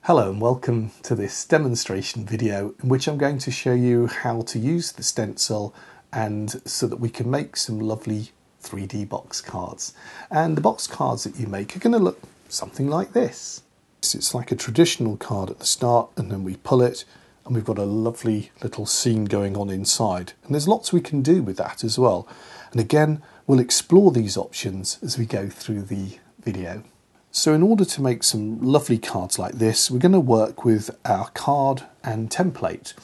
Hello and welcome to this demonstration video in which I'm going to show you how to use the stencil and so that we can make some lovely 3D box cards. And the box cards that you make are going to look something like this. It's like a traditional card at the start, and then we pull it and we've got a lovely little scene going on inside. And there's lots we can do with that as well. And again, we'll explore these options as we go through the video. So in order to make some lovely cards like this, we're going to work with our card and template,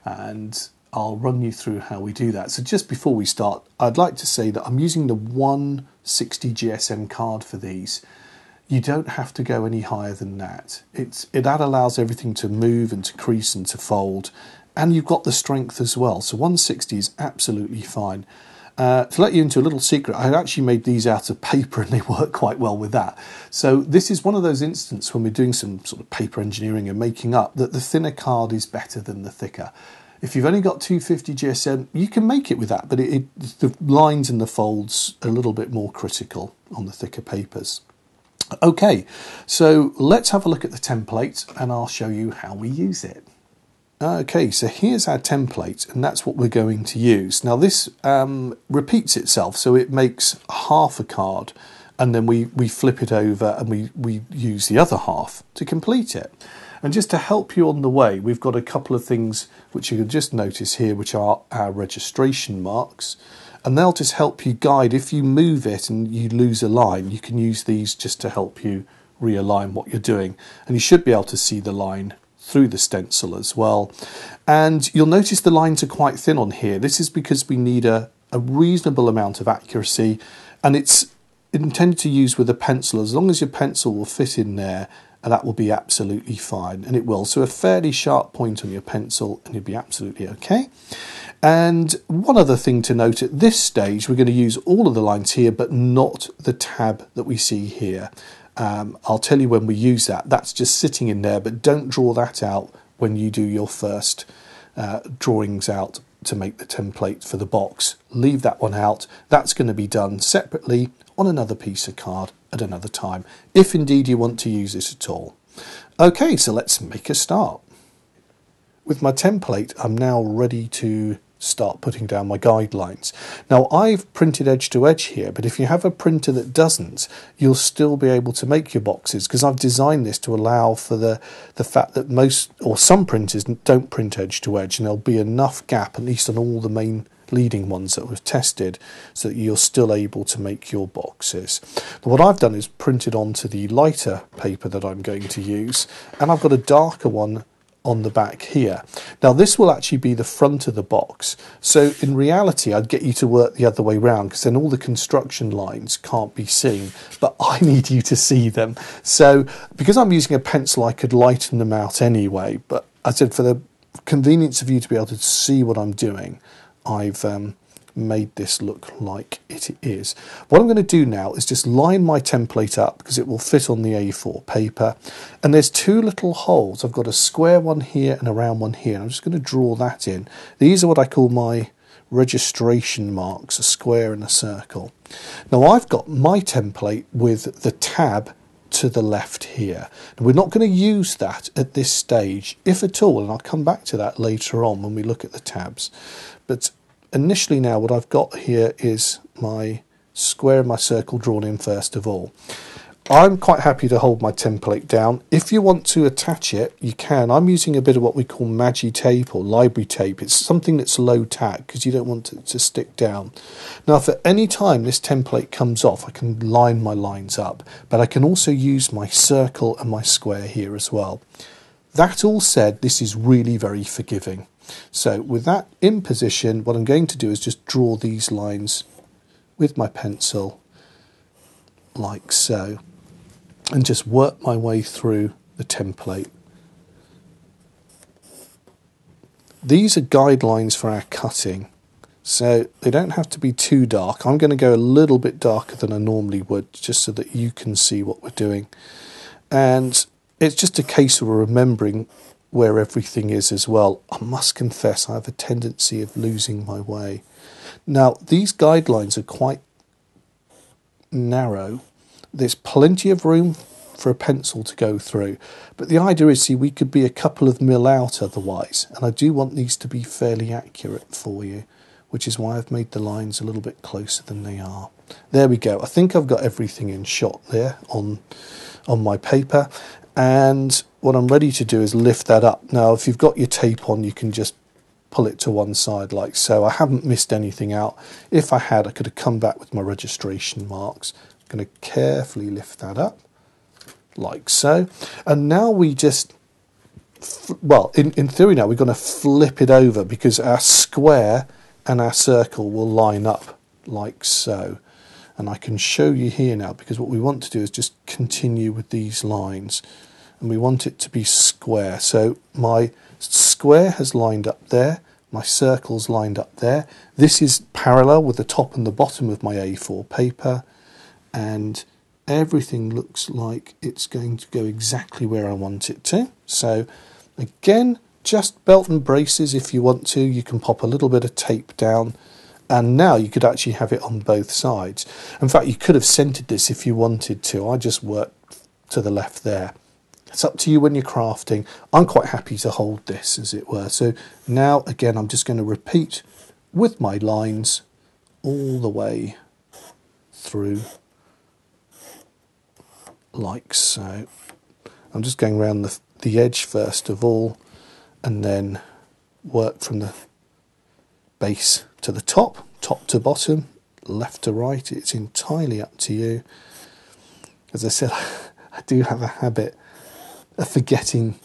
and I'll run you through how we do that. So just before we start, I'd like to say that I'm using the 160 GSM card for these. You don't have to go any higher than that. That allows everything to move and to crease and to fold, and you've got the strength as well. So 160 is absolutely fine. To let you into a little secret, I actually made these out of paper and they work quite well with that. So this is one of those instances when we're doing some sort of paper engineering and making up that the thinner card is better than the thicker. If you've only got 250 GSM, you can make it with that, but the lines and the folds are a little bit more critical on the thicker papers. Okay, so let's have a look at the template and I'll show you how we use it. Okay, so here's our template, and that's what we're going to use. Now this repeats itself, so it makes half a card, and then we flip it over and we use the other half to complete it. And just to help you on the way, we've got a couple of things which you can just notice here, which are our registration marks, and they'll just help you guide. If you move it and you lose a line, you can use these just to help you realign what you're doing, and you should be able to see the line through the stencil as well. And you'll notice the lines are quite thin on here. This is because we need a reasonable amount of accuracy, and it's intended to use with a pencil. As long as your pencil will fit in there, and that will be absolutely fine, and it will. So a fairly sharp point on your pencil and you'll be absolutely okay. And one other thing to note, at this stage we're going to use all of the lines here but not the tab that we see here. I'll tell you when we use that. That's just sitting in there, but don't draw that out when you do your first drawings out to make the template for the box. Leave that one out. That's going to be done separately on another piece of card at another time, if indeed you want to use it at all. Okay, so let's make a start. With my template, I'm now ready to start putting down my guidelines. Now I've printed edge to edge here, but if you have a printer that doesn't, you'll still be able to make your boxes, because I've designed this to allow for the fact that most or some printers don't print edge to edge, and there'll be enough gap, at least on all the main leading ones that we've tested, so that you're still able to make your boxes. But what I've done is printed onto the lighter paper that I'm going to use, and I've got a darker one on the back here. Now this will actually be the front of the box, so in reality I'd get you to work the other way around, because then all the construction lines can't be seen, but I need you to see them. So because I'm using a pencil, I could lighten them out anyway, but I said for the convenience of you to be able to see what I'm doing, I've made this look like it is. What I'm going to do now is just line my template up, because it will fit on the A4 paper, and there's two little holes. I've got a square one here and a round one here, and I'm just going to draw that in. These are what I call my registration marks, a square and a circle. Now I've got my template with the tab to the left here. Now, we're not going to use that at this stage, if at all, and I'll come back to that later on when we look at the tabs. But initially now what I've got here is my square and my circle drawn in first of all. I'm quite happy to hold my template down. If you want to attach it, you can. I'm using a bit of what we call Magi tape or library tape. It's something that's low tack because you don't want it to stick down. Now if at any time this template comes off, I can line my lines up, but I can also use my circle and my square here as well. That all said, this is really very forgiving. So with that in position, what I'm going to do is just draw these lines with my pencil like so, and just work my way through the template. These are guidelines for our cutting, so they don't have to be too dark. I'm going to go a little bit darker than I normally would, just so that you can see what we're doing. And it's just a case of remembering where everything is as well. I must confess I have a tendency of losing my way. Now these guidelines are quite narrow. There's plenty of room for a pencil to go through. But the idea is, see, we could be a couple of mil out otherwise, and I do want these to be fairly accurate for you, which is why I've made the lines a little bit closer than they are. There we go. I think I've got everything in shot there on my paper, and what I'm ready to do is lift that up. Now, if you've got your tape on, you can just pull it to one side like so. I haven't missed anything out. If I had, I could have come back with my registration marks. I'm going to carefully lift that up like so. And now we just, well, in theory now we're going to flip it over, because our square and our circle will line up like so. And I can show you here now, because what we want to do is just continue with these lines, and we want it to be square. So my square has lined up there, my circle's lined up there. This is parallel with the top and the bottom of my A4 paper, and everything looks like it's going to go exactly where I want it to. So again, just belt and braces. If you want to, you can pop a little bit of tape down, and now you could actually have it on both sides. In fact, you could have centered this if you wanted to. I just worked to the left there. It's up to you when you're crafting. I'm quite happy to hold this, as it were. So now, again, I'm just going to repeat with my lines all the way through, like so. I'm just going around the edge first of all, and then work from the base to the top to bottom, left to right. It's entirely up to you. As I said, I do have a habit of forgetting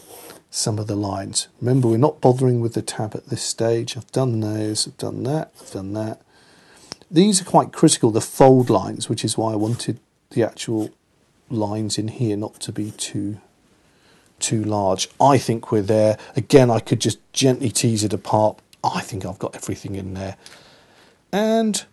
some of the lines. Remember, we're not bothering with the tab at this stage. I've done those, I've done that, I've done that. These are quite critical, the fold lines, which is why I wanted the actual lines in here not to be too large. I think we're there. Again, I could just gently tease it apart. I think I've got everything in there. And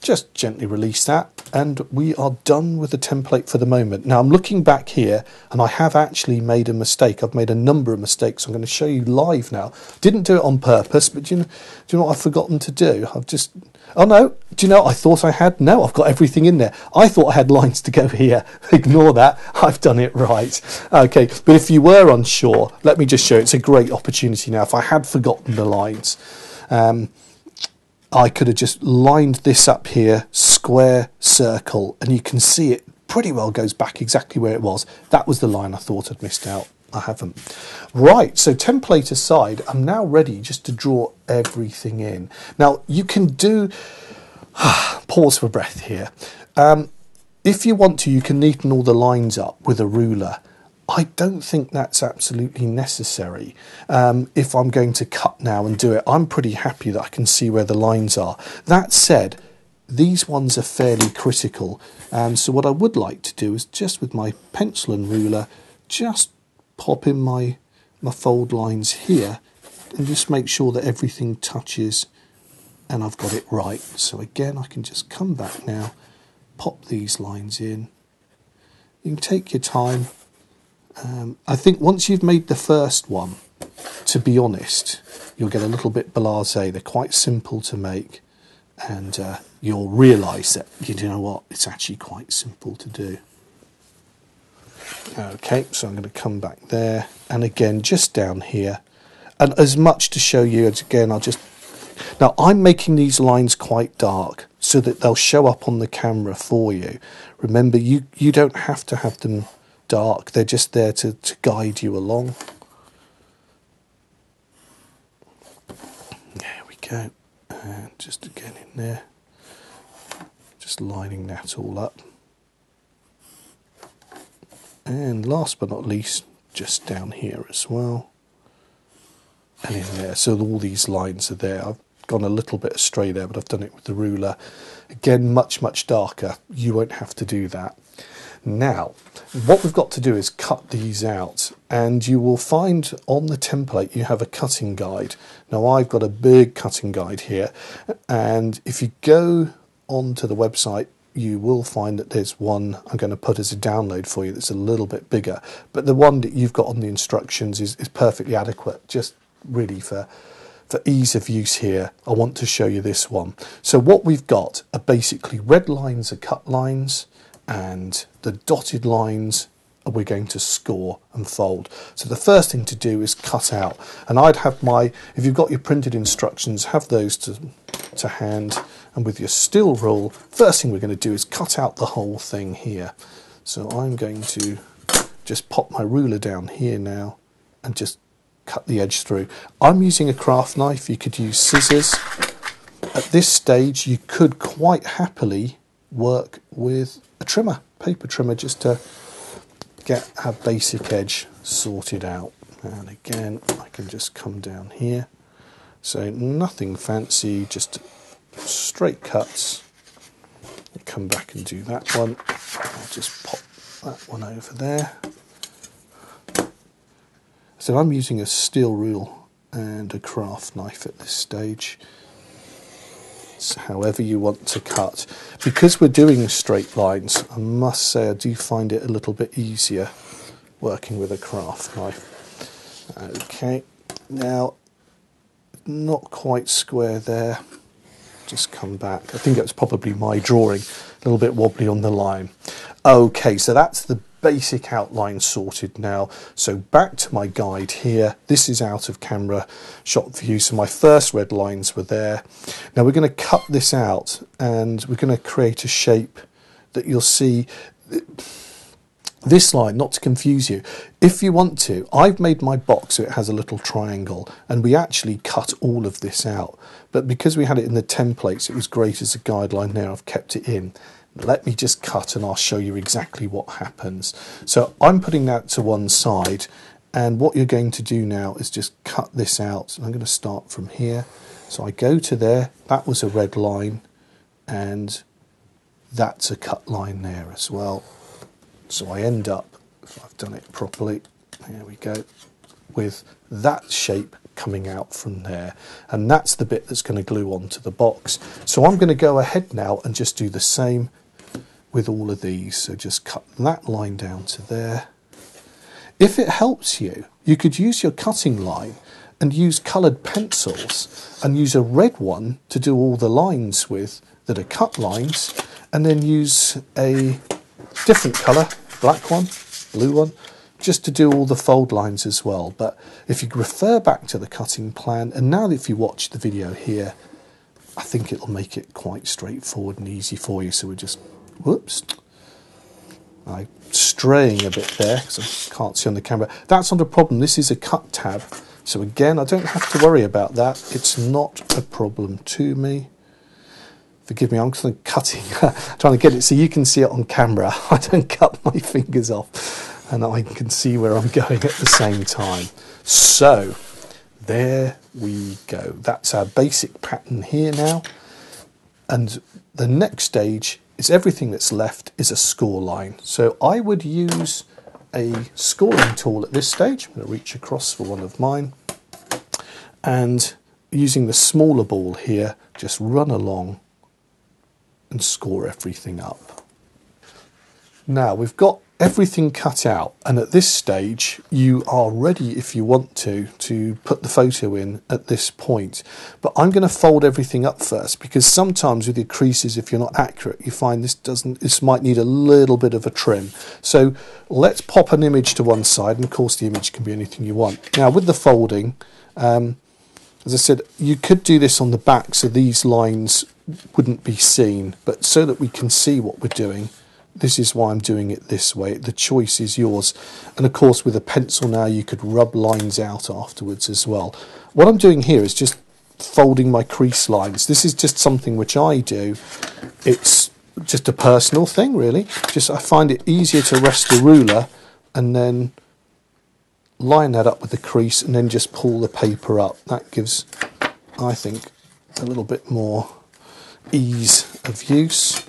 just gently release that, and we are done with the template for the moment. Now I'm looking back here, and I have actually made a mistake. I've made a number of mistakes. I'm going to show you live now. Didn't do it on purpose, but do you know what I've forgotten to do? Oh no, do you know, I thought I had, no, I've got everything in there. I thought I had lines to go here. Ignore that, I've done it right. Okay, but if you were unsure, let me just show you. It's a great opportunity now. If I had forgotten the lines, I could have just lined this up here, square, circle, and you can see it pretty well goes back exactly where it was. That was the line I thought I'd missed out. I haven't. Right, so template aside, I'm now ready just to draw everything in. Now, you can do... pause for breath here. If you want to, you can neaten all the lines up with a ruler. I don't think that's absolutely necessary. If I'm going to cut now and do it, I'm pretty happy that I can see where the lines are. That said, these ones are fairly critical. So what I would like to do is just with my pencil and ruler, just pop in my fold lines here and just make sure that everything touches and I've got it right. So again, I can just come back now, pop these lines in. You can take your time. I think once you've made the first one, to be honest, you'll get a little bit blasé. They're quite simple to make, and you'll realise that, you know what, it's actually quite simple to do. Okay, so I'm going to come back there, and again, just down here, and as much to show you, as again, now I'm making these lines quite dark so that they'll show up on the camera for you. Remember, you don't have to have them dark, they're just there to guide you along. There we go, and just again in there, just lining that all up. And last but not least, just down here as well, and in there, so all these lines are there. I've gone a little bit astray there, but I've done it with the ruler. Again, much darker, you won't have to do that. Now, what we've got to do is cut these out, and you will find on the template you have a cutting guide. Now, I've got a big cutting guide here, and if you go onto the website, you will find that there's one I'm going to put as a download for you that's a little bit bigger, but the one that you've got on the instructions is perfectly adequate, just really for ease of use here. I want to show you this one. So what we've got are basically red lines are cut lines, and the dotted lines and we're going to score and fold. So the first thing to do is cut out, and I'd have if you've got your printed instructions, have those to hand, and with your steel rule, first thing we're going to do is cut out the whole thing here. So I'm going to just pop my ruler down here now and just cut the edge through. I'm using a craft knife, you could use scissors. At this stage you could quite happily work with a trimmer, paper trimmer, just to get our basic edge sorted out. And again, I can just come down here. So nothing fancy, just straight cuts. Come back and do that one. I'll just pop that one over there. So I'm using a steel rule and a craft knife at this stage. It's however you want to cut. Because we're doing straight lines, I must say I do find it a little bit easier working with a craft knife. Okay, now not quite square there. Just come back. I think it was probably my drawing, a little bit wobbly on the line. Okay, so that's the basic outline sorted now. So back to my guide here. This is out of camera shot view, so my first red lines were there. Now we're going to cut this out and we're going to create a shape that you'll see. This line, not to confuse you, if you want to, I've made my box so it has a little triangle, and we actually cut all of this out, but because we had it in the templates, it was great as a guideline there. I've kept it in. Let me just cut and I'll show you exactly what happens. So I'm putting that to one side, and what you're going to do now is just cut this out. So I'm going to start from here. So I go to there, that was a red line, and that's a cut line there as well. So I end up, if I've done it properly, there we go, with that shape coming out from there, and that's the bit that's going to glue onto the box. So I'm going to go ahead now and just do the same with all of these. So just cut that line down to there. If it helps you, you could use your cutting line and use coloured pencils and use a red one to do all the lines with that are cut lines, and then use a different colour, black one, blue one, just to do all the fold lines as well. But if you refer back to the cutting plan, and now if you watch the video here, I think it'll make it quite straightforward and easy for you. So we're just, whoops, I'm straying a bit there because I can't see on the camera. That's not a problem. This is a cut tab. So again, I don't have to worry about that. It's not a problem to me. Forgive me, I'm kind of cutting, trying to get it so you can see it on camera. I don't cut my fingers off, and I can see where I'm going at the same time. So there we go. That's our basic pattern here now. And the next stage is everything that's left is a score line. So I would use a scoring tool at this stage. I'm going to reach across for one of mine, and using the smaller ball here, just run along and score everything up. Now we've got everything cut out, and at this stage you are ready, if you want to put the photo in at this point. But I'm going to fold everything up first, because sometimes with your creases, if you're not accurate, you find this might need a little bit of a trim. So let's pop an image to one side, and of course the image can be anything you want. Now with the folding, as I said, you could do this on the back so these lines wouldn't be seen, but so that we can see what we're doing, this is why I'm doing it this way. The choice is yours. And of course with a pencil now you could rub lines out afterwards as well. What I'm doing here is just folding my crease lines. This is just something which I do. It's just a personal thing really. Just I find it easier to rest the ruler and then line that up with the crease and then just pull the paper up. That gives, I think, a little bit more ease of use.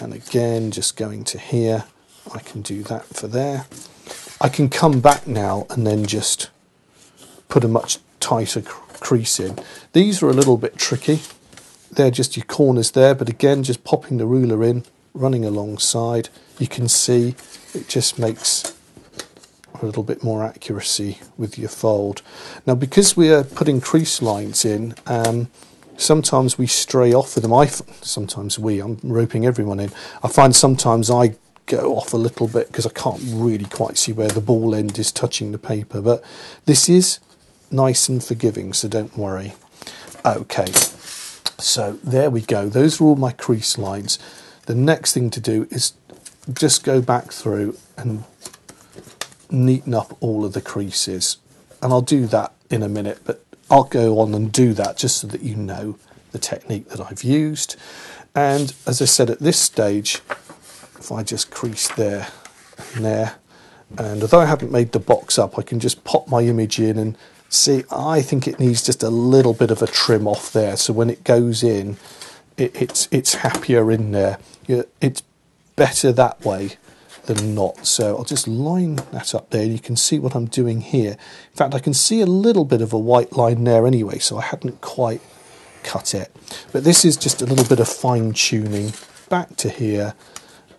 And again, just going to here, I can do that for there. I can come back now and then just put a much tighter crease in. These are a little bit tricky. They're just your corners there, but again, just popping the ruler in, running alongside, you can see it just makes a little bit more accuracy with your fold. Now because we are putting crease lines in, sometimes we stray off with them. I'm roping everyone in. I find sometimes I go off a little bit because I can't really quite see where the ball end is touching the paper, but this is nice and forgiving, so don't worry. Okay, so there we go. Those are all my crease lines. The next thing to do is just go back through and neaten up all of the creases, and I'll do that in a minute, but I'll go on and do that just so that you know the technique that I've used. And as I said, at this stage, if I just crease there and there, and although I haven't made the box up, I can just pop my image in and see, I think it needs just a little bit of a trim off there, so when it goes in, it's happier in there. It's better that way than not. So I'll just line that up there. You can see what I'm doing here. In fact, I can see a little bit of a white line there anyway, so I hadn't quite cut it. But this is just a little bit of fine tuning back to here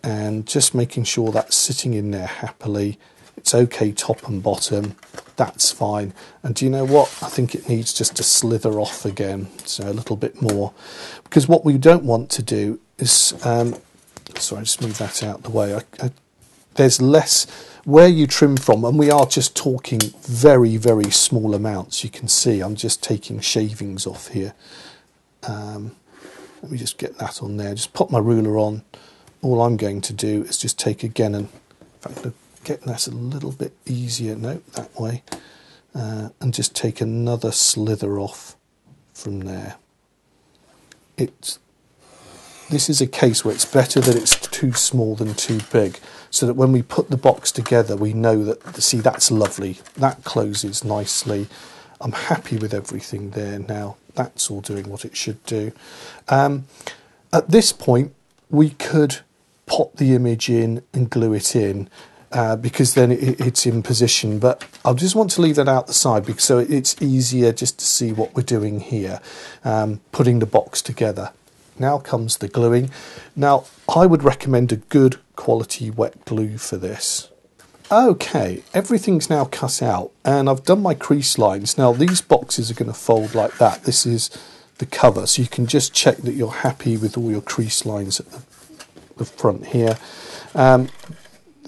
and just making sure that's sitting in there happily. It's okay top and bottom, that's fine. And do you know what? I think it needs just to slither off again, so a little bit more. Because what we don't want to do is, sorry, just move that out of the way. There's less where you trim from, and we are just talking very, very small amounts. You can see I'm just taking shavings off here. Let me just get that on there. Just pop my ruler on. All I'm going to do is just take again, and in fact, get that a little bit easier. No, that way. And just take another slither off from there. This is a case where it's better that it's too small than too big, so that when we put the box together, we know that, see, that's lovely. That closes nicely. I'm happy with everything there now. That's all doing what it should do. At this point, we could pop the image in and glue it in, because then it's in position. But I just want to leave that out the side, because so it's easier just to see what we're doing here, putting the box together. Now comes the gluing. Now, I would recommend a good quality wet glue for this. Okay, everything's now cut out, and I've done my crease lines. Now, these boxes are going to fold like that. This is the cover, so you can just check that you're happy with all your crease lines at the front here.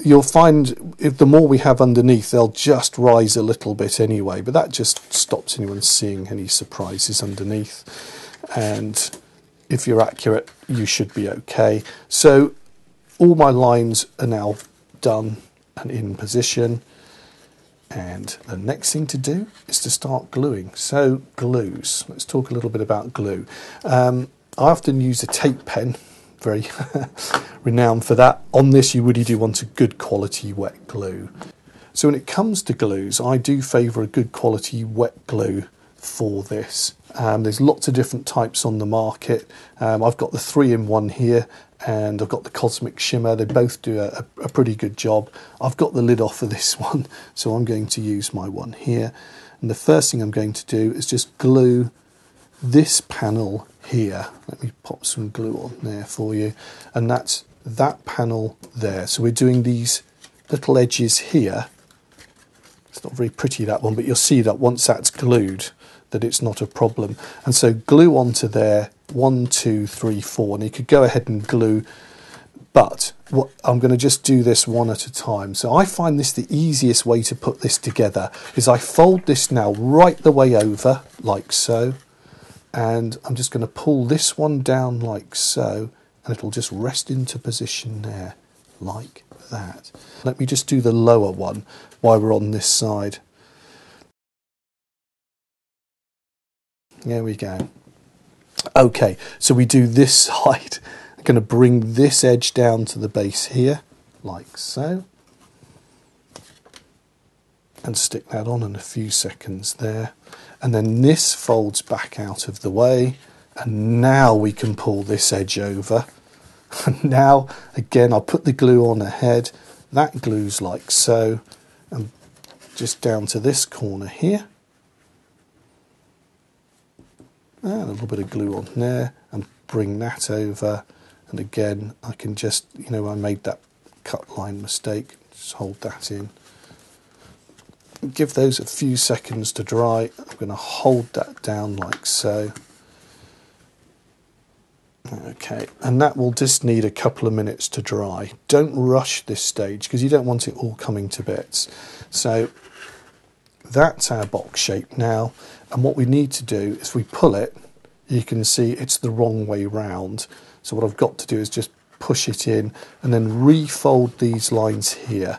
You'll find if the more we have underneath, they'll just rise a little bit anyway, but that just stops anyone seeing any surprises underneath. And if you're accurate, you should be okay. So all my lines are now done and in position, and the next thing to do is to start gluing. So glues, let's talk a little bit about glue. I often use a tape pen, very renowned for that. On this, you really do want a good quality wet glue. So when it comes to glues, I do favour a good quality wet glue for this. There's lots of different types on the market. I've got the 3-in-1 here, and I've got the Cosmic Shimmer. They both do a pretty good job. I've got the lid off of this one, so I'm going to use my one here. And the first thing I'm going to do is just glue this panel here. Let me pop some glue on there for you. And that's that panel there. So we're doing these little edges here. It's not very pretty, that one, but you'll see that once that's glued, that it's not a problem. And so glue onto there, 1, 2, 3, 4, and you could go ahead and glue, but I'm going to just do this one at a time. So I find this the easiest way to put this together is I fold this now right the way over, like so, and I'm just going to pull this one down like so, and it'll just rest into position there, like that. Let me just do the lower one while we're on this side. There we go. Okay, so we do this side. I'm going to bring this edge down to the base here, like so. And stick that on in a few seconds there. And then this folds back out of the way. And now we can pull this edge over. And now, again, I'll put the glue on ahead. That glues like so. And just down to this corner here. And a little bit of glue on there, and bring that over. And again, I can just, I made that cut line mistake, just hold that in. Give those a few seconds to dry. I'm going to hold that down like so. Okay, and that will just need a couple of minutes to dry. Don't rush this stage because you don't want it all coming to bits. So that's our box shape now, and what we need to do is we pull it, you can see it's the wrong way round. So what I've got to do is just push it in and then refold these lines here.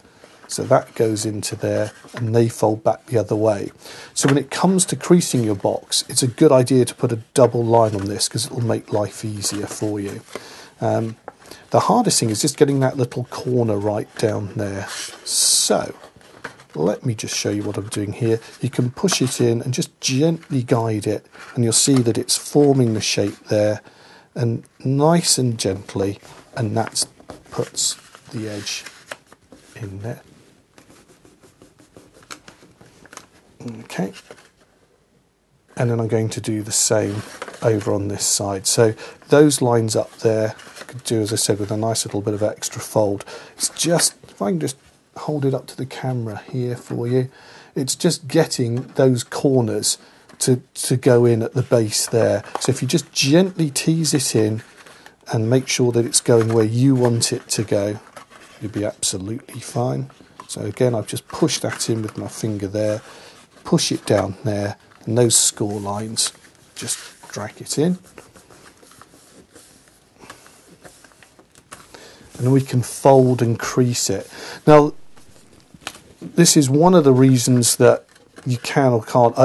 So that goes into there and they fold back the other way. So when it comes to creasing your box, it's a good idea to put a double line on this because it will make life easier for you. The hardest thing is just getting that little corner right down there. So let me just show you what I'm doing here. You can push it in and just gently guide it and you'll see that it's forming the shape there, and nice and gently, and that puts the edge in there. Okay, and then I'm going to do the same over on this side. So those lines up there, I could do, as I said, with a nice little bit of extra fold. It's just, if I can just hold it up to the camera here for you, it's just getting those corners to go in at the base there. So if you just gently tease it in and make sure that it's going where you want it to go, you'll be absolutely fine. So again, I've just pushed that in with my finger there, push it down there, and those score lines, just drag it in. And we can fold and crease it. Now, this is one of the reasons that you can or can't.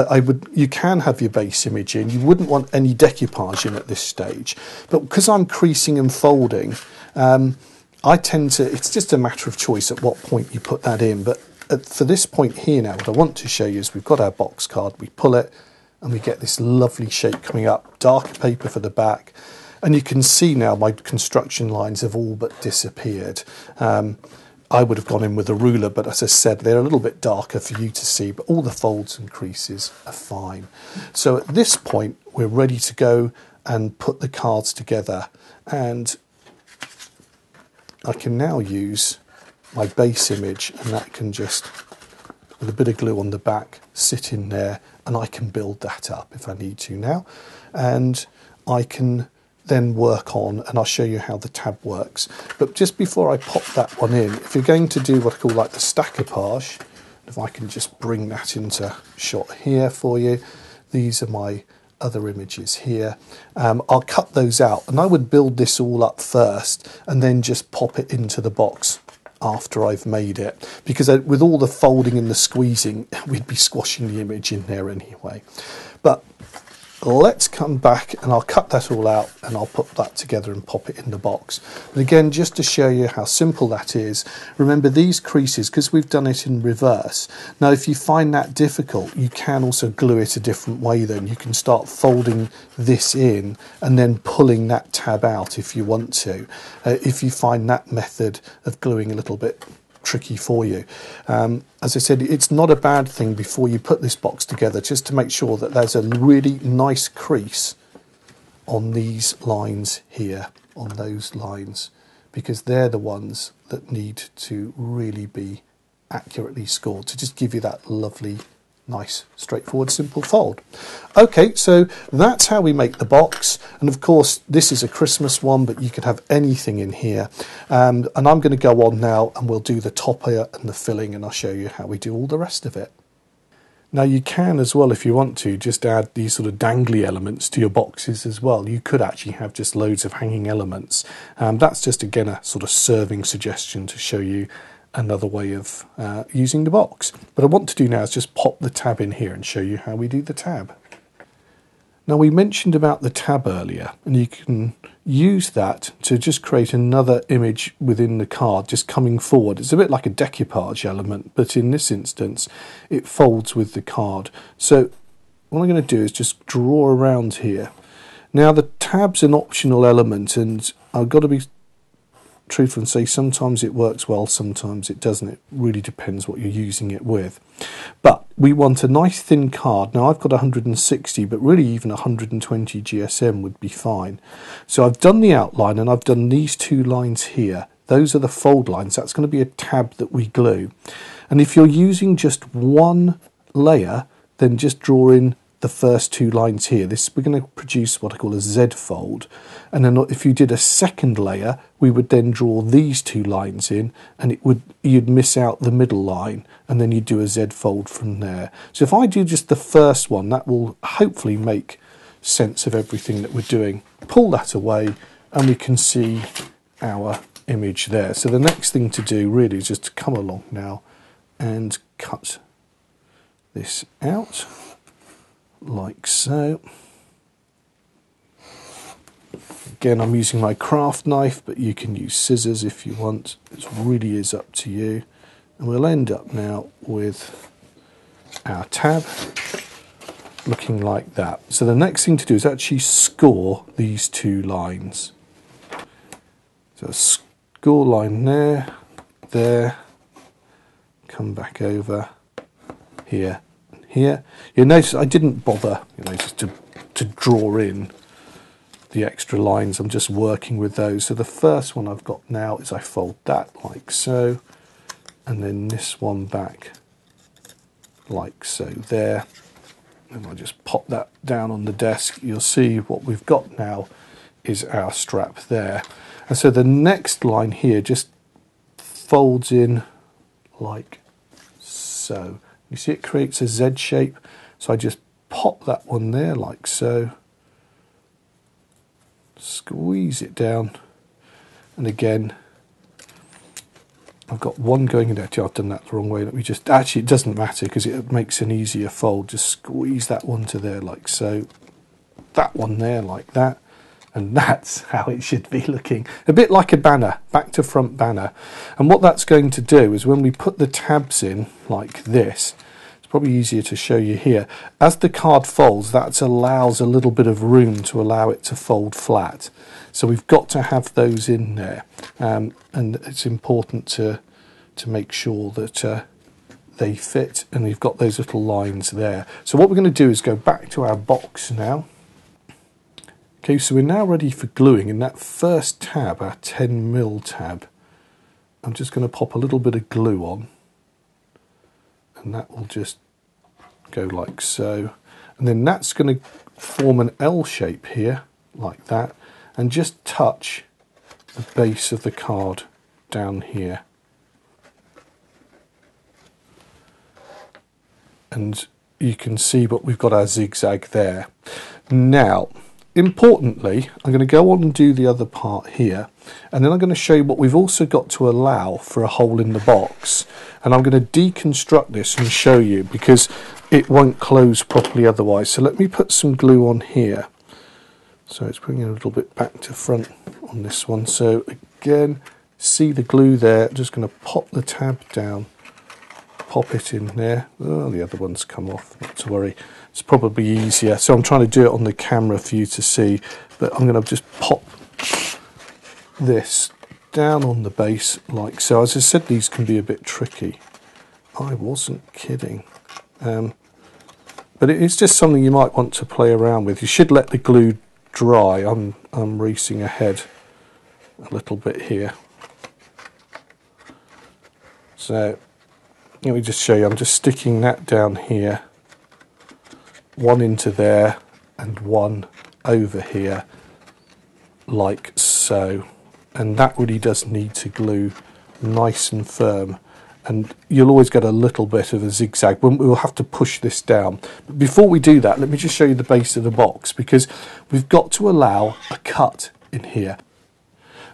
You can have your base image in. You wouldn't want any decoupage in at this stage. But because I'm creasing and folding, I tend to, it's just a matter of choice at what point you put that in. But for this point here now, what I want to show you is we've got our box card, we pull it, and we get this lovely shape coming up, darker paper for the back. And you can see now my construction lines have all but disappeared. I would have gone in with a ruler, but as I said, they're a little bit darker for you to see, but all the folds and creases are fine. So at this point, we're ready to go and put the cards together. And I can now use my base image, and that can just, with a bit of glue on the back, sit in there, and I can build that up if I need to now. And I can then work on, and I'll show you how the tab works. But just before I pop that one in, if you're going to do what I call like the stackopage, if I can just bring that into shot here for you, these are my other images here. I'll cut those out, and I would build this all up first and then just pop it into the box after I've made it, because with all the folding and the squeezing, we'd be squashing the image in there anyway. But let's come back and I'll cut that all out and I'll put that together and pop it in the box. But again, just to show you how simple that is, remember these creases, because we've done it in reverse. Now, if you find that difficult, you can also glue it a different way then. You can start folding this in and then pulling that tab out if you want to. If you find that method of gluing a little bit tricky for you. As I said, it's not a bad thing before you put this box together, just to make sure that there's a really nice crease on these lines here, on those lines, because they're the ones that need to really be accurately scored to just give you that lovely, nice, straightforward, simple fold. Okay, so that's how we make the box. And of course, this is a Christmas one, but you could have anything in here. And I'm going to go on now and we'll do the topper and the filling, and I'll show you how we do all the rest of it. Now, you can as well, if you want to, just add these sort of dangly elements to your boxes as well. You could actually have just loads of hanging elements. That's just, again, a sort of serving suggestion to show you another way of using the box. What I want to do now is just pop the tab in here and show you how we do the tab. Now, we mentioned about the tab earlier, and you can use that to just create another image within the card, just coming forward. It's a bit like a decoupage element, but in this instance, it folds with the card. So what I'm going to do is just draw around here. Now, the tab's an optional element, and I've got to be truthful and say sometimes it works well, sometimes it doesn't. It really depends what you're using it with. But we want a nice thin card. Now, I've got 160, but really even 120 GSM would be fine. So I've done the outline, and I've done these two lines here. Those are the fold lines. That's going to be a tab that we glue. And if you're using just one layer, then just draw in the first two lines here, we're going to produce what I call a Z fold, and then if you did a second layer, we would then draw these two lines in, and you'd miss out the middle line, and then you'd do a Z fold from there. So if I do just the first one, that will hopefully make sense of everything that we're doing. Pull that away, and we can see our image there. So the next thing to do really is just to come along now and cut this out like so. Again, I'm using my craft knife, but you can use scissors if you want. It really is up to you. And we'll end up now with our tab looking like that. So the next thing to do is actually score these two lines. So a score line there, come back over here and here. You'll notice I didn't bother, just to draw in the extra lines. I'm just working with those. So the first one I've got now is I fold that like so, and then this one back like so there. And I'll just pop that down on the desk. You'll see what we've got now is our strap there. And so the next line here just folds in like so. You see it creates a Z shape. So I just pop that one there like so. Squeeze it down. And again, I've got one going in there. I've done that the wrong way. Let me just, actually it doesn't matter because it makes an easier fold. Just squeeze that one to there like so. That one there like that. And that's how it should be looking. A bit like a banner, back to front banner. And what that's going to do is when we put the tabs in like this, it's probably easier to show you here. As the card folds, that allows a little bit of room to allow it to fold flat. So we've got to have those in there. And it's important to make sure that they fit, and we've got those little lines there. So what we're going to do is go back to our box now. Okay, so we're now ready for gluing. In that first tab, our 10mm tab, I'm just going to pop a little bit of glue on, and that will just go like so. And then that's going to form an L shape here, like that, and just touch the base of the card down here. And you can see what we've got our zigzag there. Now, importantly, I'm going to go on and do the other part here, and then I'm going to show you what we've also got to allow for a hole in the box. And I'm going to deconstruct this and show you because it won't close properly otherwise. So let me put some glue on here. So it's bringing a little bit back to front on this one. So again, see the glue there. I'm just going to pop the tab down, pop it in there. Oh, the other one's come off, not to worry. It's probably easier. So I'm trying to do it on the camera for you to see, but I'm going to just pop this down on the base like so. As I said, these can be a bit tricky. I wasn't kidding. But it's just something you might want to play around with. You should let the glue dry. I'm racing ahead a little bit here. So let me just show you. I'm just sticking that down here, one into there and one over here like so, and that really does need to glue nice and firm, and you'll always get a little bit of a zigzag. We'll have to push this down, but before we do that, let me just show you the base of the box, because we've got to allow a cut in here.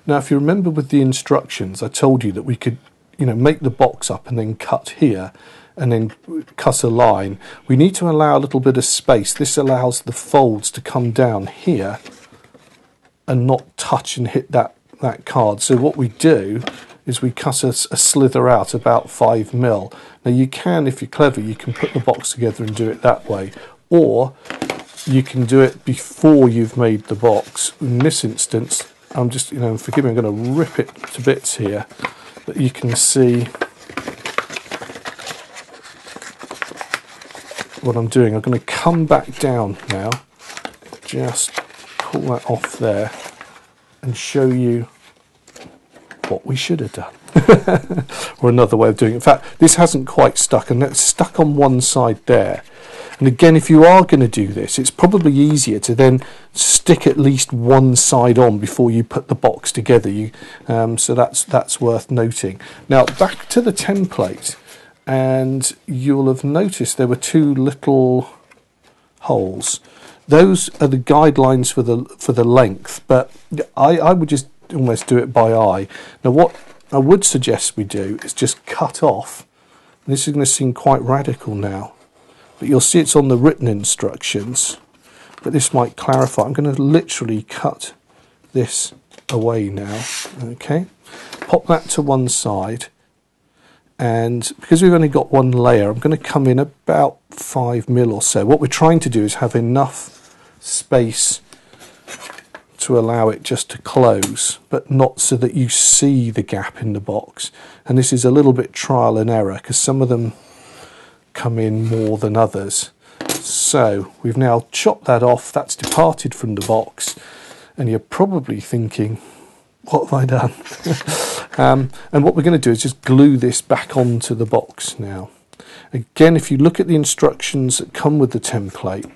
Now if you remember with the instructions, I told you that we could make the box up and then cut here and then cut a line. We need to allow a little bit of space. This allows the folds to come down here and not touch and hit that card. So what we do is we cut a slither out about 5mm. Now you can, if you're clever, you can put the box together and do it that way, or you can do it before you've made the box. In this instance, I'm just, forgive me, I'm going to rip it to bits here, but you can see what I'm doing. I'm going to come back down now, just pull that off there and show you what we should have done. Or another way of doing it. In fact, this hasn't quite stuck, and it's stuck on one side there. And again, if you are going to do this, it's probably easier to then stick at least one side on before you put the box together. So that's worth noting. Now back to the template, and you'll have noticed there were two little holes. Those are the guidelines for the length, but I would just almost do it by eye. Now what I would suggest we do is just cut off. This is going to seem quite radical now, but you'll see it's on the written instructions, but this might clarify. I'm going to literally cut this away now. Okay, pop that to one side, and because we've only got one layer, I'm going to come in about 5mm or so. What we're trying to do is have enough space to allow it just to close, but not so that you see the gap in the box. And this is a little bit trial and error because some of them come in more than others. So we've now chopped that off, that's departed from the box, and you're probably thinking, what have I done? And what we're going to do is just glue this back onto the box now. Again, if you look at the instructions that come with the template,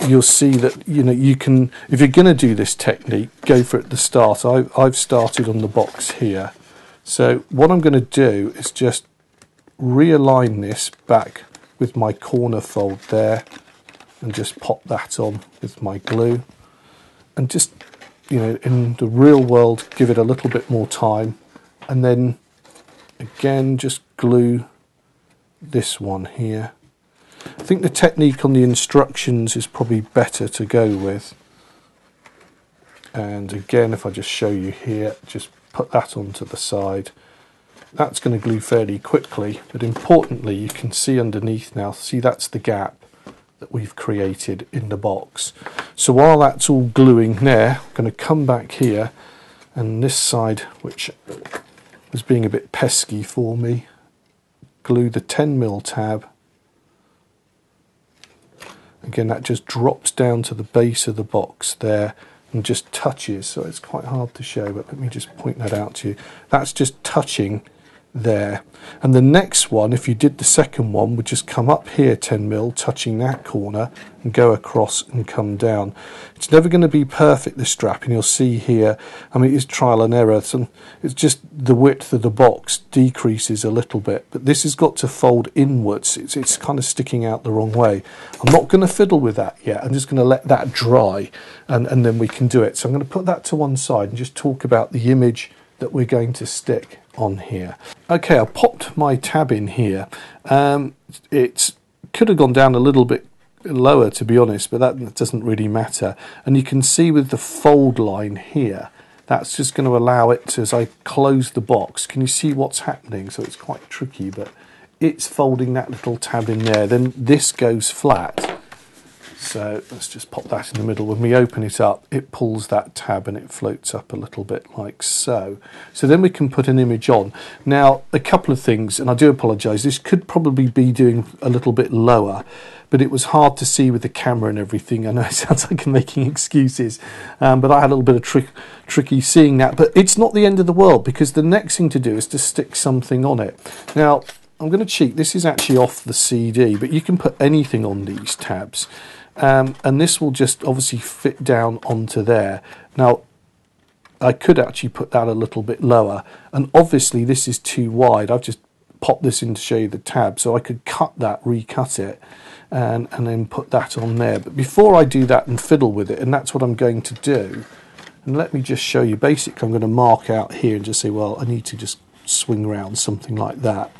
you'll see that you can, if you're going to do this technique, go for it at the start. I've started on the box here. So what I'm going to do is just realign this back with my corner fold there, and just pop that on with my glue, and just in the real world give it a little bit more time, and then again just glue this one here. I think the technique on the instructions is probably better to go with. And again, if I just show you here, just put that onto the side. That's going to glue fairly quickly, but importantly you can see underneath now, see that's the gap that we've created in the box. So while that's all gluing there, I'm going to come back here, and this side, which was being a bit pesky for me, glue the 10mm tab. Again, that just drops down to the base of the box there and just touches, so it's quite hard to show, but let me just point that out to you. That's just touching there. And the next one, if you did the second one, would just come up here 10mm, touching that corner, and go across and come down. It's never going to be perfect, this strap, and you'll see here, I mean, it's trial and error. So it's just the width of the box decreases a little bit, but this has got to fold inwards. It's kind of sticking out the wrong way. I'm not going to fiddle with that yet. I'm just going to let that dry, and then we can do it. So I'm going to put that to one side and just talk about the image that we're going to stick on here. Okay, I popped my tab in here. It could have gone down a little bit lower, to be honest, but that doesn't really matter. And you can see with the fold line here, that's just going to allow it to, as I close the box, can you see what's happening? So it's quite tricky, but it's folding that little tab in there. Then this goes flat. So let's just pop that in the middle. When we open it up, it pulls that tab and it floats up a little bit like so. So then we can put an image on. Now, a couple of things, and I do apologise, this could probably be doing a little bit lower, but it was hard to see with the camera and everything. I know it sounds like I'm making excuses, but I had a little bit of tricky seeing that. But it's not the end of the world, because the next thing to do is to stick something on it. Now, I'm going to cheat. This is actually off the CD, but you can put anything on these tabs. And this will just obviously fit down onto there. Now, I could actually put that a little bit lower, and obviously this is too wide. I've just popped this in to show you the tab, so I could cut that, recut it, and then put that on there. But before I do that and fiddle with it, and that's what I'm going to do, and let me just show you. Basically, I'm going to mark out here and just say, well, I need to just swing around something like that.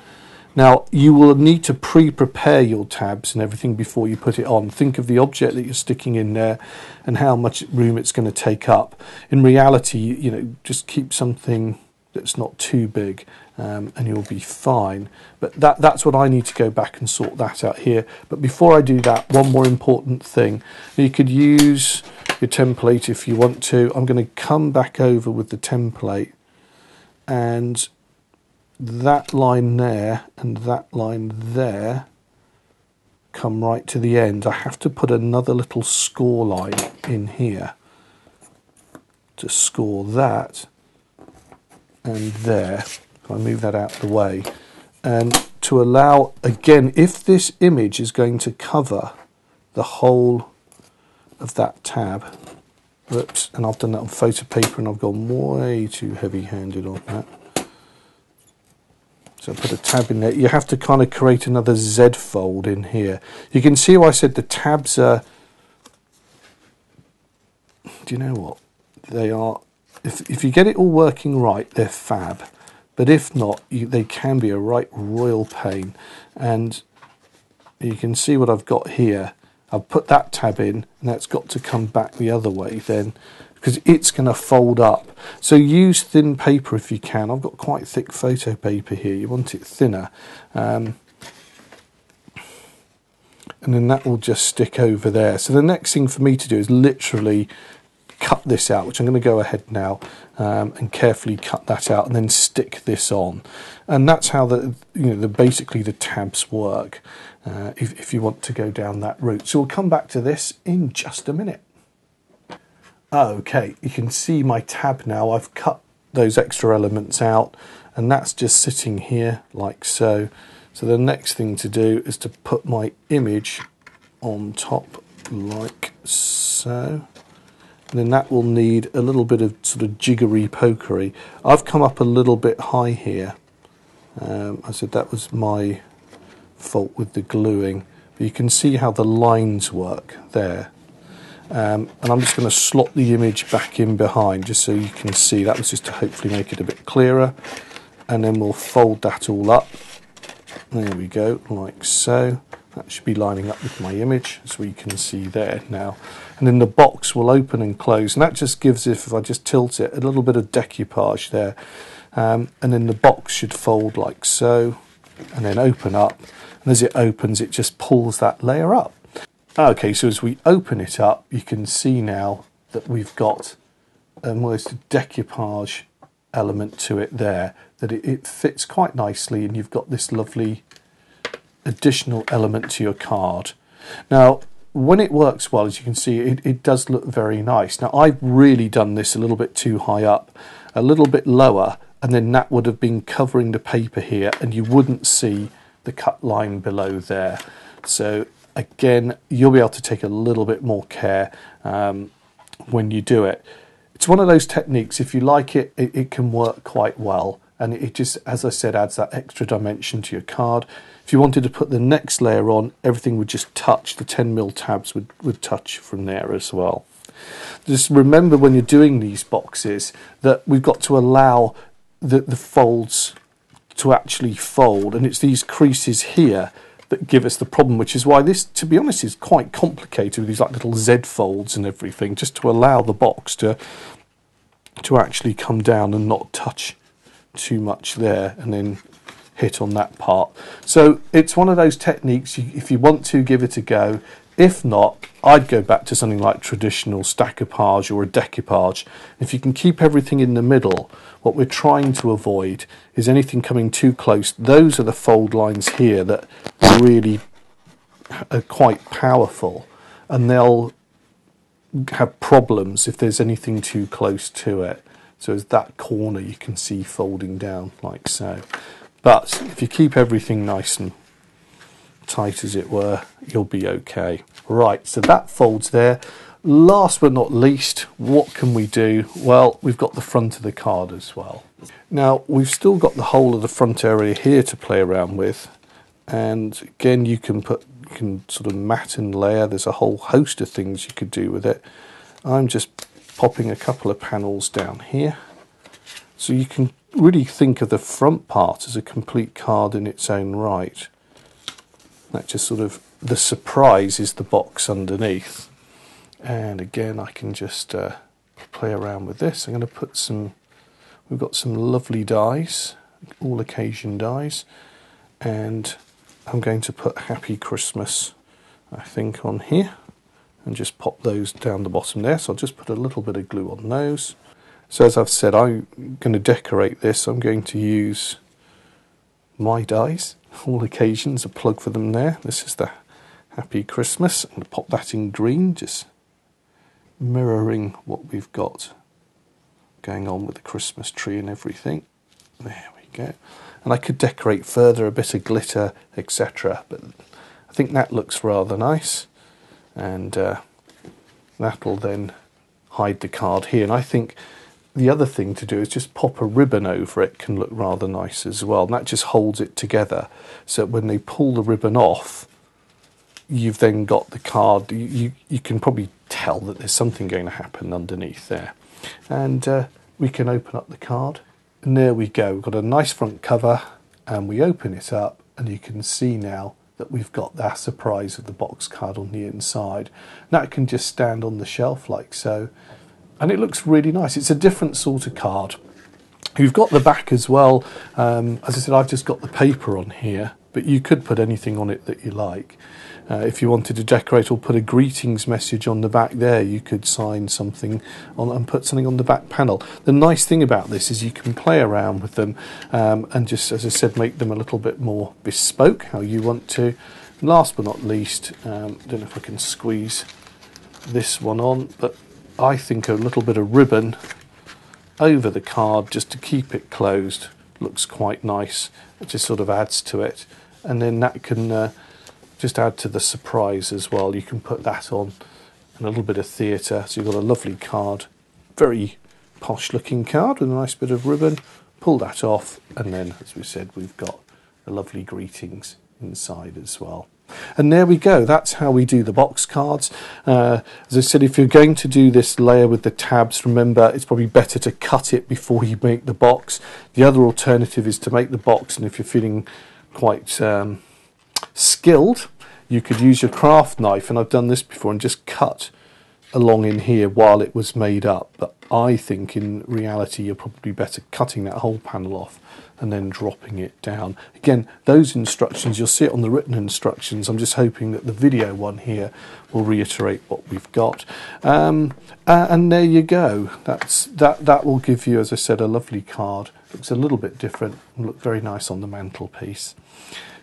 Now, you will need to pre-prepare your tabs and everything before you put it on. Think of the object that you're sticking in there and how much room it's going to take up. In reality, just keep something that's not too big, and you'll be fine. But that's what I need to go back and sort that out here. But before I do that, one more important thing. You could use your template if you want to. I'm going to come back over with the template, and that line there and that line there come right to the end. I have to put another little score line in here to score that and there. I move that out of the way, and to allow, again, if this image is going to cover the whole of that tab, whoops, and I've done that on photo paper and I've gone way too heavy-handed on that. So put a tab in there. You have to kind of create another Z fold in here. You can see why I said the tabs are, do you know what? They are, if you get it all working right, they're fab. But if not, they can be a right royal pain. And you can see what I've got here. I've put that tab in, and that's got to come back the other way then, because it's going to fold up. So use thin paper if you can. I've got quite thick photo paper here. You want it thinner. And then that will just stick over there. So the next thing for me to do is literally cut this out, which I'm going to go ahead now and carefully cut that out and then stick this on. And that's how basically the tabs work if you want to go down that route. So we'll come back to this in just a minute. Okay, you can see my tab now. I've cut those extra elements out and that's just sitting here like so. So the next thing to do is to put my image on top like so. And then that will need a little bit of sort of jiggery pokery. I've come up a little bit high here. I said that was my fault with the gluing. But you can see how the lines work there. And I'm just going to slot the image back in behind just so you can see. That was just to hopefully make it a bit clearer. And then we'll fold that all up. There we go, like so. That should be lining up with my image, as we can see there now. And then the box will open and close, and that just gives, if I just tilt it, a little bit of decoupage there. And then the box should fold like so, and then open up. And as it opens, it just pulls that layer up. Okay, so as we open it up, you can see now that we've got almost a decoupage element to it there, that it fits quite nicely, and you've got this lovely additional element to your card. Now, when it works well, as you can see, it does look very nice. Now, I've really done this a little bit too high up, a little bit lower, and then that would have been covering the paper here, and you wouldn't see the cut line below there. So again, you'll be able to take a little bit more care when you do it. It's one of those techniques, if you like it, it can work quite well. And it just, as I said, adds that extra dimension to your card. If you wanted to put the next layer on, everything would just touch. The 10mm tabs would touch from there as well. Just remember when you're doing these boxes that we've got to allow the folds to actually fold. And it's these creases here that give us the problem, which is why this, to be honest, is quite complicated with these like little Z folds and everything, just to allow the box to actually come down and not touch too much there and then hit on that part. So it's one of those techniques, if you want to, give it a go. If not, I'd go back to something like traditional stackopage or a decoupage. If you can keep everything in the middle, what we're trying to avoid is anything coming too close. Those are the fold lines here that really are quite powerful, and they'll have problems if there's anything too close to it. So as that corner you can see folding down like so. But if you keep everything nice and tight, as it were, you'll be okay. Right, so that folds there. Last but not least, what can we do? Well, we've got the front of the card as well. Now, we've still got the whole of the front area here to play around with. And again, you can sort of mat and layer. There's a whole host of things you could do with it. I'm just popping a couple of panels down here. So you can really think of the front part as a complete card in its own right. That just sort of, the surprise is the box underneath. And again, I can just play around with this. I'm going to put some, we've got some lovely dies, all occasion dies, and I'm going to put Happy Christmas, I think, on here, and just pop those down the bottom there. So I'll just put a little bit of glue on those. So as I've said, I'm going to decorate this. I'm going to use my dies, all occasions, a plug for them there. This is the Happy Christmas. I'm going to pop that in green, just mirroring what we've got going on with the Christmas tree and everything. There we go. and I could decorate further, a bit of glitter, etc. But I think that looks rather nice, and that'll then hide the card here. And I think the other thing to do is just pop a ribbon over it, can look rather nice as well, and that just holds it together, so that when they pull the ribbon off, you've then got the card. You can probably tell that there's something going to happen underneath there. And we can open up the card, and there we go. We've got a nice front cover, and we open it up, and you can see now that we've got that surprise of the box card on the inside. That can just stand on the shelf like so, and it looks really nice. It's a different sort of card. You've got the back as well. As I said, I've just got the paper on here, but you could put anything on it that you like. If you wanted to decorate or put a greetings message on the back there, you could sign something on and put something on the back panel. The nice thing about this is you can play around with them and just, as I said, make them a little bit more bespoke, how you want to. And last but not least, I don't know if I can squeeze this one on, but I think a little bit of ribbon over the card just to keep it closed looks quite nice. It just sort of adds to it, and then that can just add to the surprise as well. You can put that on, and a little bit of theatre, so you've got a lovely card, very posh looking card with a nice bit of ribbon. Pull that off, and then, as we said, we've got the lovely greetings inside as well. And there we go. That's how we do the box cards. As I said, if you're going to do this layer with the tabs, remember it's probably better to cut it before you make the box. The other alternative is to make the box, and if you're feeling quite skilled, you could use your craft knife, and I've done this before, and just cut along in here while it was made up. But I think in reality you're probably better cutting that whole panel off and then dropping it down. Again, those instructions, you'll see it on the written instructions. I'm just hoping that the video one here will reiterate what we've got. And there you go. That will give you, as I said, a lovely card. Looks a little bit different and look very nice on the mantelpiece.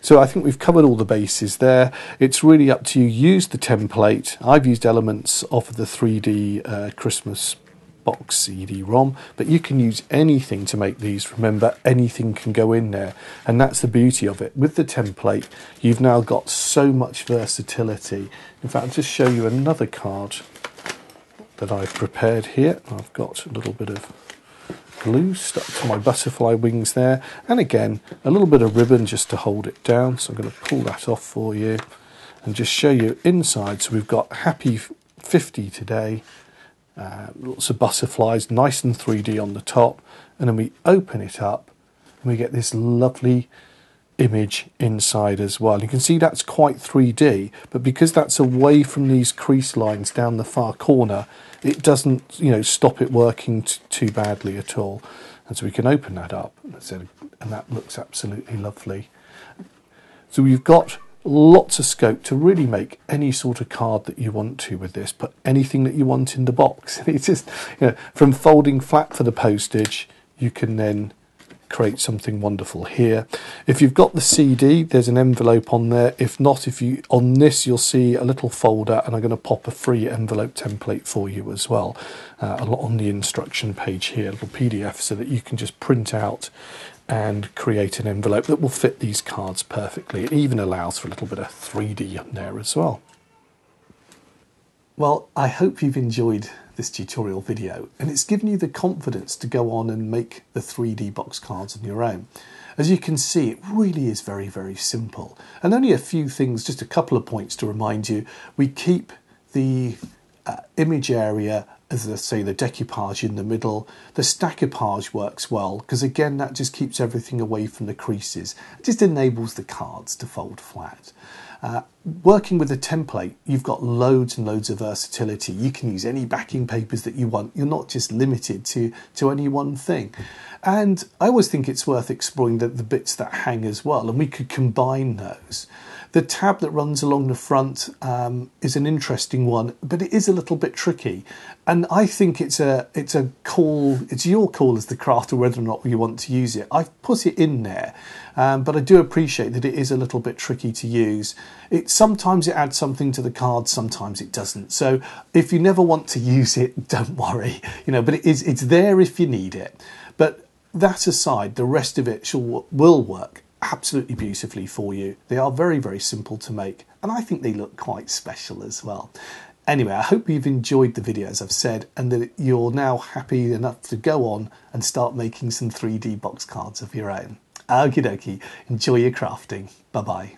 So I think we've covered all the bases there. It's really up to you. Use the template. I've used elements of the 3D Christmas box CD-ROM, but you can use anything to make these. Remember, anything can go in there, and that's the beauty of it. With the template, you've now got so much versatility. In fact, I'll just show you another card that I've prepared here. I've got a little bit of glue stuck to my butterfly wings there, and again a little bit of ribbon just to hold it down. So I'm going to pull that off for you and just show you inside. So we've got happy 50 today, lots of butterflies, nice and 3D on the top, and then we open it up and we get this lovely image inside as well. You can see that's quite 3D, but because that's away from these crease lines down the far corner, it doesn't, stop it working too badly at all. And so we can open that up, and that looks absolutely lovely. So we've got lots of scope to really make any sort of card that you want to with this. Put anything that you want in the box. It's just, from folding flat for the postage, you can then create something wonderful here. If you've got the CD, there's an envelope on there. If not, on this you'll see a little folder, and I'm going to pop a free envelope template for you as well on the instruction page here, a little PDF, so that you can just print out and create an envelope that will fit these cards perfectly. It even allows for a little bit of 3D on there as well. Well, I hope you've enjoyed this tutorial video, and it's given you the confidence to go on and make the 3D box cards on your own. As you can see, it really is very, very simple. And only a few things, just a couple of points to remind you. We keep the image area, as I say, the decoupage in the middle. The stackupage works well, because again, that just keeps everything away from the creases. It just enables the cards to fold flat. Working with a template, you've got loads and loads of versatility. You can use any backing papers that you want. You're not just limited to any one thing. And I always think it's worth exploring the bits that hang as well, and we could combine those. The tab that runs along the front is an interesting one, but it is a little bit tricky. And I think it's your call as the crafter whether or not you want to use it. I've put it in there, but I do appreciate that it is a little bit tricky to use. Sometimes it adds something to the card, sometimes it doesn't. So if you never want to use it, don't worry. But it's there if you need it. But that aside, the rest of it will work absolutely beautifully for you. They are very, very simple to make, and I think they look quite special as well. Anyway, I hope you've enjoyed the video, as I've said, and that you're now happy enough to go on and start making some 3D box cards of your own. Okie dokie, enjoy your crafting. Bye-bye.